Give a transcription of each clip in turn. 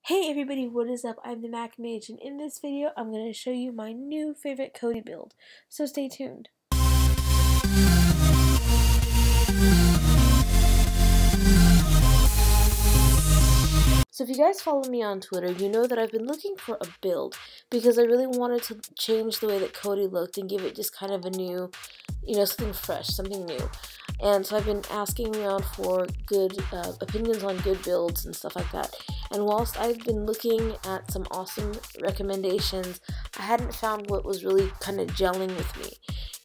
Hey everybody, what is up? I'm the MacMage, and in this video I'm going to show you my new favorite Kodi build, so stay tuned. So if you guys follow me on Twitter, you know that I've been looking for a build because I really wanted to change the way that Kodi looked and give it just kind of a new, something fresh, something new. And so I've been asking around for good opinions on good builds and stuff like that. And whilst I've been looking at some awesome recommendations, I hadn't found what was really kind of gelling with me.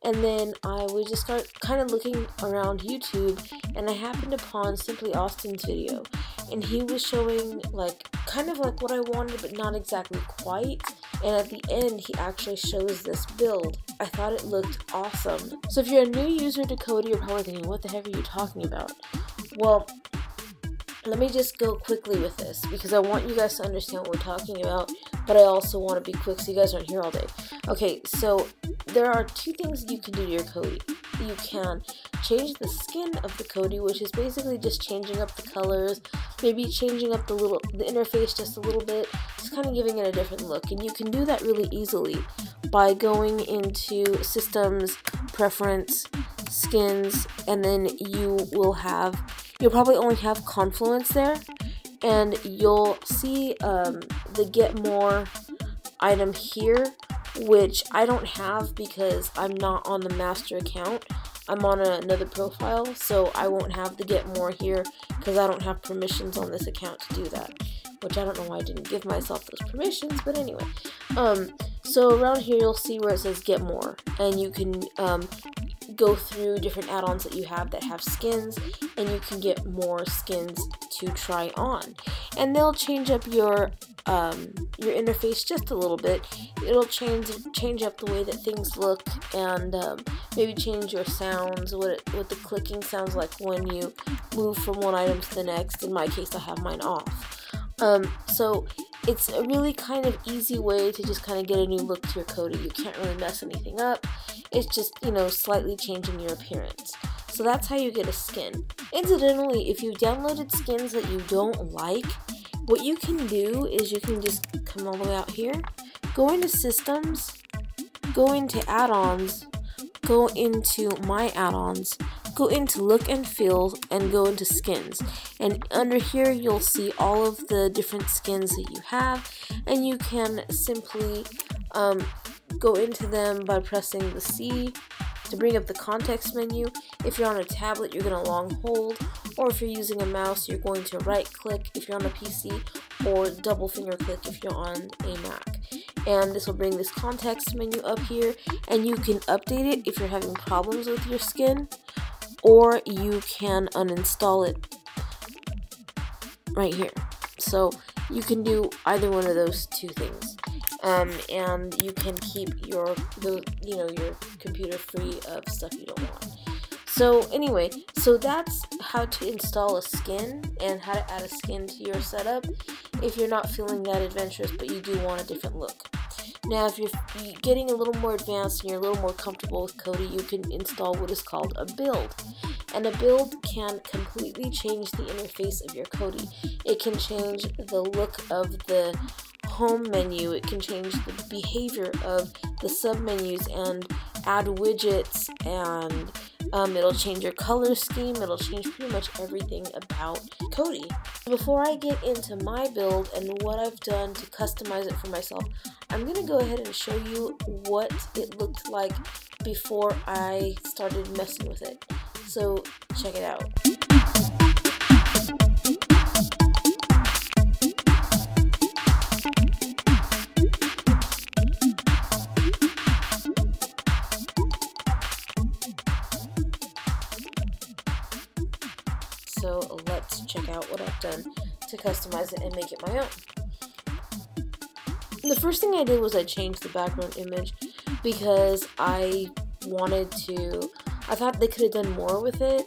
And then I would just start kind of looking around YouTube, and I happened upon Simply Austin's video. And he was showing kind of like what I wanted, but not exactly quite. And at the end, he actually shows this build. I thought it looked awesome. So if you're a new user to Kodi, you're probably thinking, what the heck are you talking about? Well, let me just go quickly with this because I want you guys to understand what we're talking about, but I also want to be quick so you guys aren't here all day. Okay, so there are two things you can do to your Kodi. You can change the skin of the Kodi, which is basically just changing up the colors, maybe changing up the interface just a little bit, just kind of giving it a different look. And you can do that really easily by going into Systems, Preference, Skins, and then you'll probably only have Confluence there, and you'll see the Get More item here, which I don't have because I'm not on the master account. I'm on another profile, so I won't have the Get More here because I don't have permissions on this account to do that, which I don't know why I didn't give myself those permissions, but anyway. So around here you'll see where it says Get More, and you can go through different add-ons that you have that have skins, and you can get more skins to try on. And they'll change up your interface just a little bit. It'll change up the way that things look, and maybe change your sounds, what the clicking sounds like when you move from one item to the next. In my case, I have mine off. So it's a really kind of easy way to just kind of get a new look to your Kodi. You can't really mess anything up. It's just, slightly changing your appearance. So that's how you get a skin. Incidentally, if you downloaded skins that you don't like, what you can do is you can just come all the way out here, go into Systems, go into Add-ons, go into My Add-ons, go into Look and Feel, and go into Skins. And under here you'll see all of the different skins that you have, and you can simply go into them by pressing the C to bring up the context menu. If you're on a tablet, you're going to long hold, or if you're using a mouse, you're going to right click if you're on a PC, or double finger click if you're on a Mac. And this will bring this context menu up here, and you can update it if you're having problems with your skin, or you can uninstall it right here. So you can do either one of those two things. And you can keep your computer free of stuff you don't want. So anyway, so that's how to install a skin and how to add a skin to your setup if you're not feeling that adventurous but you do want a different look. Now, if you're getting a little more advanced and you're a little more comfortable with Kodi, you can install what is called a build. And a build can completely change the interface of your Kodi. It can change the look of the home menu, it can change the behavior of the submenus and add widgets, and it'll change your color scheme, it'll change pretty much everything about Kodi. Before I get into my build and what I've done to customize it for myself, I'm going to go ahead and show you what it looked like before I started messing with it. So check it out. So let's check out what I've done to customize it and make it my own. The first thing I did was I changed the background image because I thought they could have done more with it,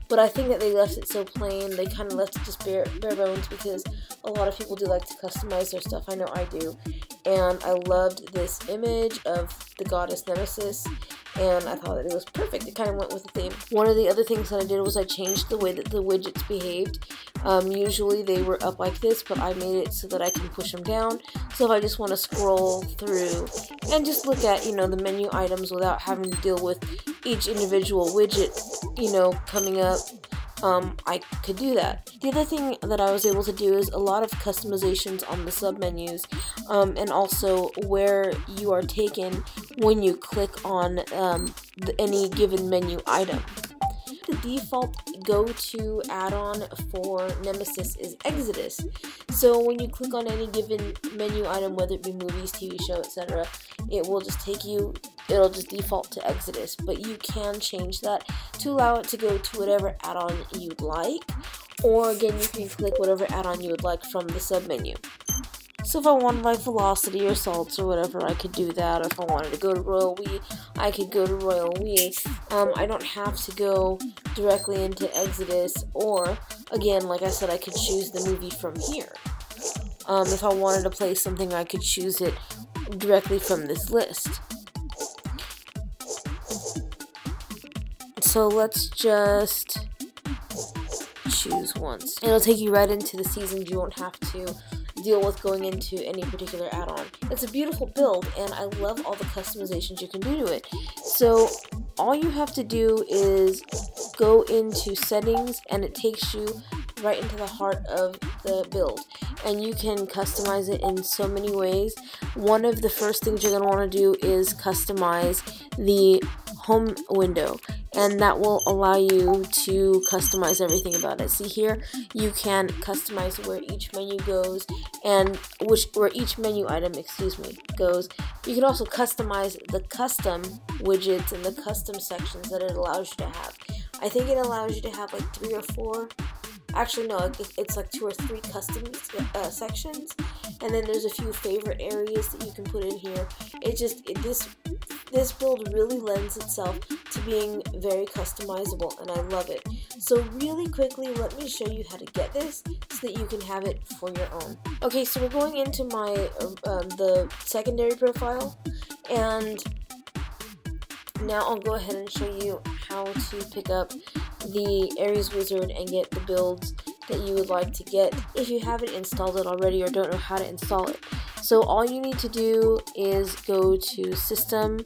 but I think that they left it so plain. They kind of left it just bare bones because a lot of people do like to customize their stuff. I know I do. And I loved this image of the goddess Nemesis, and I thought that it was perfect. It kind of went with the theme. One of the other things that I did was I changed the way that the widgets behaved Usually they were up like this, but I made it so that I can push them down. So if I just want to scroll through and just look at, you know, the menu items without having to deal with each individual widget, you know, coming up, I could do that. The other thing that I was able to do is a lot of customizations on the submenus, and also where you are taken when you click on any given menu item. The default go-to add-on for Nemesis is Exodus. So when you click on any given menu item, whether it be movies, TV show, etc., it will just take you, it'll just default to Exodus. But you can change that to allow it to go to whatever add-on you'd like, or again, you can click whatever add-on you would like from the submenu. So if I wanted like Velocity or Salts or whatever, I could do that. Or if I wanted to go to Royal We, I could go to Royal We. I don't have to go directly into Exodus, or again, like I said, I could choose the movie from here. If I wanted to play something, I could choose it directly from this list. So let's just choose once. It'll take you right into the seasons. You won't have to deal with going into any particular add-on. It's a beautiful build, and I love all the customizations you can do to it. So all you have to do is go into settings, and it takes you right into the heart of the build, and you can customize it in so many ways. One of the first things you're going to want to do is customize the home window, and that will allow you to customize everything about it. See here, you can customize where each menu goes, and where each menu item, goes. You can also customize the custom widgets and the custom sections that it allows you to have. I think it allows you to have like 3 or 4. Actually, no, it's like 2 or 3 custom sections, and then there's a few favorite areas that you can put in here. This build really lends itself to being very customizable, and I love it. So really quickly, let me show you how to get this so that you can have it for your own. Okay, so we're going into my the secondary profile, and now I'll go ahead and show you how to pick up the Aries Wizard and get the builds that you would like to get if you haven't installed it already or don't know how to install it. So all you need to do is go to System,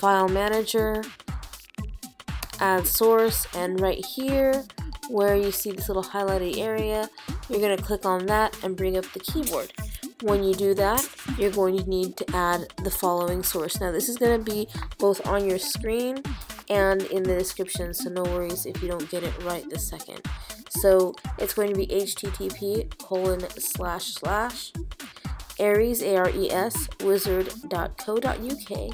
File Manager, Add Source, and right here where you see this little highlighted area, you're going to click on that and bring up the keyboard. When you do that, you're going to need to add the following source. Now this is going to be both on your screen and in the description, so no worries if you don't get it right this second. So it's going to be http://aries, A-R-E-S, wizard.co.uk/.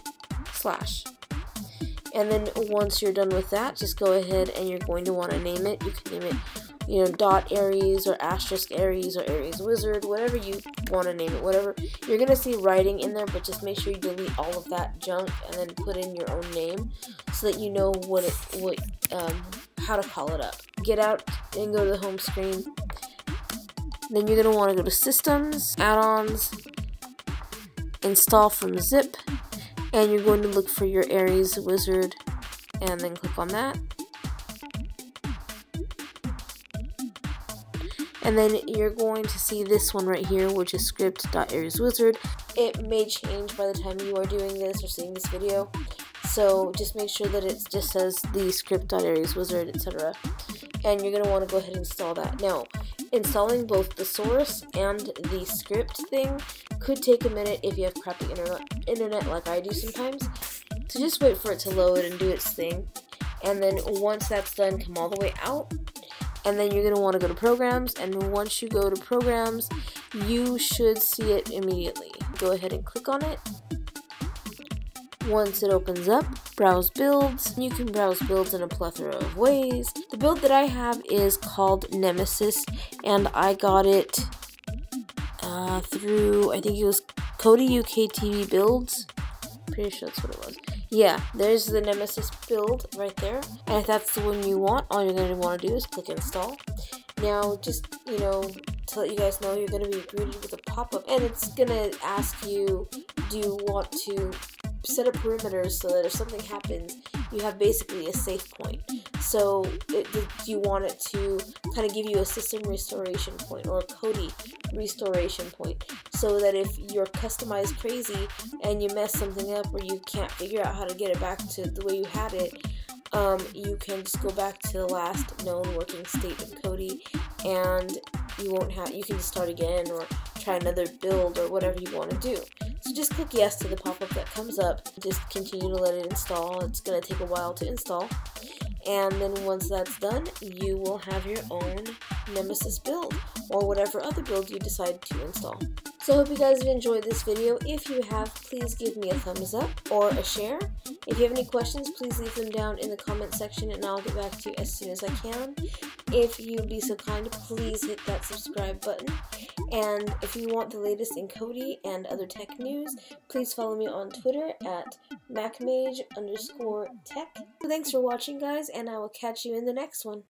And then once you're done with that, just go ahead and you're going to want to name it. You can name it, you know, .aries or *aries or Aries Wizard, whatever you want to name it, whatever. You're going to see writing in there, but just make sure you delete all of that junk and then put in your own name so that you know how to call it up. Get out and go to the home screen. Then you're going to want to go to Systems, Add-ons, Install from Zip, and you're going to look for your Aries Wizard and then click on that. And then you're going to see this one right here, which is script.arieswizard. It may change by the time you are doing this or seeing this video, so just make sure that it just says the script.arieswizard, etc. And you're going to want to go ahead and install that. Now, installing both the source and the script thing could take a minute if you have crappy internet like I do sometimes. So just wait for it to load and do its thing. And then once that's done, come all the way out. And then you're going to want to go to Programs, and once you go to Programs, you should see it immediately. Go ahead and click on it. Once it opens up, browse builds. You can browse builds in a plethora of ways. The build that I have is called Nemesis, and I got it through, I think it was Kodi UK TV Builds. Pretty sure that's what it was. Yeah, there's the Nemesis build right there, and if that's the one you want, all you're going to want to do is click install. Now, just, you know, to let you guys know, you're going to be greeted with a pop-up, and it's going to ask you, do you want to set up perimeters so that if something happens, you have basically a safe point. So you want it to kind of give you a system restoration point or a Kodi restoration point, so that if you're customized crazy and you mess something up or you can't figure out how to get it back to the way you had it, you can just go back to the last known working state of Kodi, and you can just start again or try another build or whatever you want to do. So just click yes to the pop-up that comes up. Just continue to let it install. It's going to take a while to install. And then once that's done, you will have your own Nemesis build, or whatever other build you decide to install. So I hope you guys have enjoyed this video. If you have, please give me a thumbs up or a share. If you have any questions, please leave them down in the comment section and I'll get back to you as soon as I can. If you'd be so kind, please hit that subscribe button. And if you want the latest in Kodi and other tech news, please follow me on Twitter at MacMage_tech. So thanks for watching, guys, and I will catch you in the next one.